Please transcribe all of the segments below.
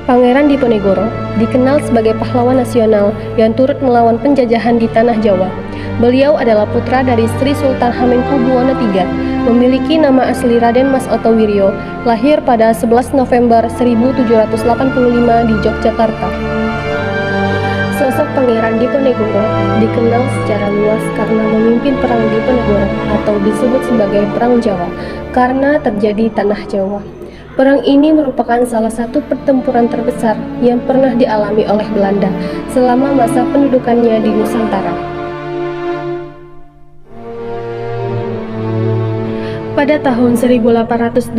Pangeran Diponegoro dikenal sebagai pahlawan nasional yang turut melawan penjajahan di tanah Jawa. Beliau adalah putra dari Sri Sultan Hamengkubuwono III, memiliki nama asli Raden Mas Otowiryo, lahir pada 11 November 1785 di Yogyakarta. Sosok Pangeran Diponegoro dikenal secara luas karena memimpin Perang Diponegoro atau disebut sebagai Perang Jawa karena terjadi tanah Jawa. Perang ini merupakan salah satu pertempuran terbesar yang pernah dialami oleh Belanda selama masa pendudukannya di Nusantara. Pada tahun 1825,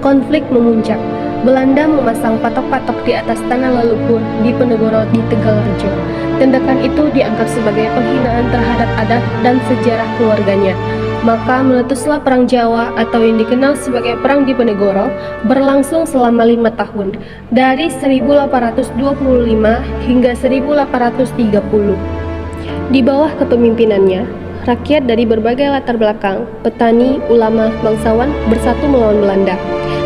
konflik memuncak. Belanda memasang patok-patok di atas tanah leluhur Diponegoro di Tegalrejo. Tindakan itu dianggap sebagai penghinaan terhadap adat dan sejarah keluarganya. Maka meletuslah Perang Jawa atau yang dikenal sebagai Perang Diponegoro berlangsung selama 5 tahun, dari 1825 hingga 1830. Di bawah kepemimpinannya, rakyat dari berbagai latar belakang, petani, ulama, bangsawan bersatu melawan Belanda.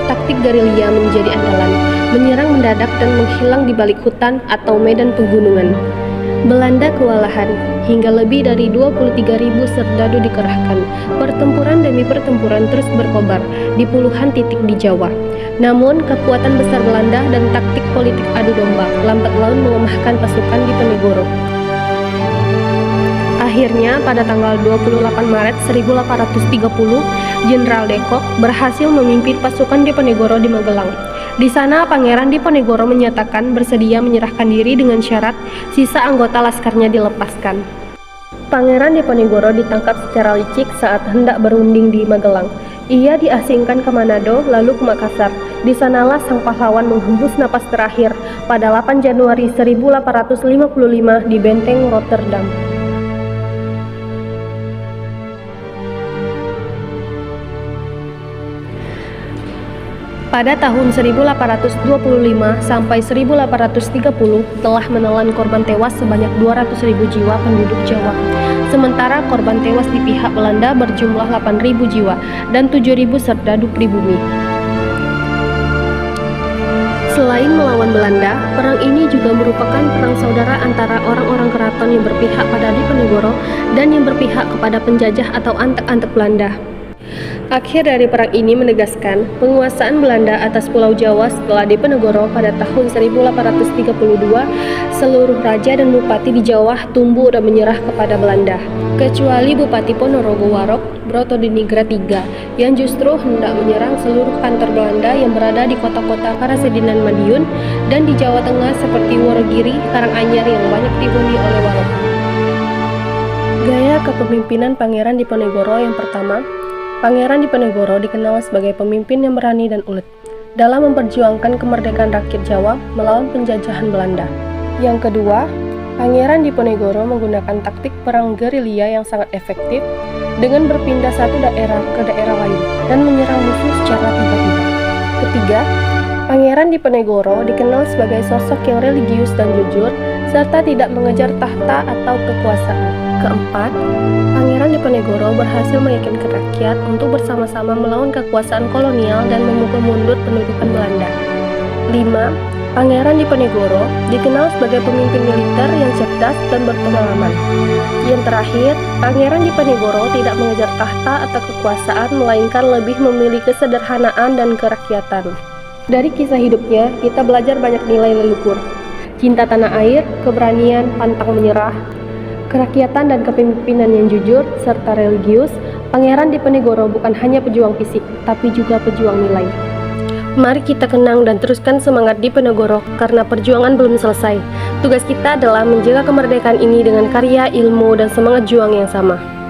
Taktik gerilya menjadi andalan, menyerang mendadak dan menghilang di balik hutan atau medan pegunungan. Belanda kewalahan, hingga lebih dari 23.000 serdadu dikerahkan. Pertempuran demi pertempuran terus berkobar di puluhan titik di Jawa. Namun, kekuatan besar Belanda dan taktik politik adu domba lambat laun melemahkan pasukan Diponegoro. Akhirnya, pada tanggal 28 Maret 1830, Jenderal de Kock berhasil memimpin pasukan Diponegoro di Magelang. Di sana, Pangeran Diponegoro menyatakan bersedia menyerahkan diri dengan syarat sisa anggota laskarnya dilepaskan. Pangeran Diponegoro ditangkap secara licik saat hendak berunding di Magelang. Ia diasingkan ke Manado, lalu ke Makassar. Di sanalah sang pahlawan menghembus napas terakhir pada 8 Januari 1855 di Benteng Rotterdam. Pada tahun 1825 sampai 1830 telah menelan korban tewas sebanyak 200.000 jiwa penduduk Jawa. Sementara korban tewas di pihak Belanda berjumlah 8.000 jiwa dan 7.000 serdadu pribumi. Selain melawan Belanda, perang ini juga merupakan perang saudara antara orang-orang keraton yang berpihak pada Diponegoro dan yang berpihak kepada penjajah atau antek-antek Belanda. Akhir dari perang ini menegaskan penguasaan Belanda atas Pulau Jawa setelah Diponegoro pada tahun 1832. Seluruh raja dan bupati di Jawa tunduk dan menyerah kepada Belanda, kecuali Bupati Ponorogo Warok Bratodiningrat III yang justru hendak menyerang seluruh kantor Belanda yang berada di kota-kota Karasidenan Madiun dan di Jawa Tengah seperti Wonogiri, Karanganyar yang banyak dihuni oleh Warok. Gaya kepemimpinan Pangeran Diponegoro yang pertama, Pangeran Diponegoro dikenal sebagai pemimpin yang berani dan ulet dalam memperjuangkan kemerdekaan rakyat Jawa melawan penjajahan Belanda. Yang kedua, Pangeran Diponegoro menggunakan taktik perang gerilya yang sangat efektif dengan berpindah satu daerah ke daerah lain dan menyerang musuh secara tiba-tiba. Ketiga, Pangeran Diponegoro dikenal sebagai sosok yang religius dan jujur serta tidak mengejar tahta atau kekuasaan. Keempat, Pangeran Diponegoro berhasil meyakinkan rakyat untuk bersama-sama melawan kekuasaan kolonial dan memukul mundur pendudukan Belanda. 5. Pangeran Diponegoro dikenal sebagai pemimpin militer yang cerdas dan berpengalaman. Yang terakhir, Pangeran Diponegoro tidak mengejar tahta atau kekuasaan, melainkan lebih memilih kesederhanaan dan kerakyatan. Dari kisah hidupnya, kita belajar banyak nilai leluhur. Cinta tanah air, keberanian, pantang menyerah, kerakyatan dan kepemimpinan yang jujur, serta religius. Pangeran Diponegoro bukan hanya pejuang fisik, tapi juga pejuang nilai. Mari kita kenang dan teruskan semangat Diponegoro karena perjuangan belum selesai. Tugas kita adalah menjaga kemerdekaan ini dengan karya, ilmu, dan semangat juang yang sama.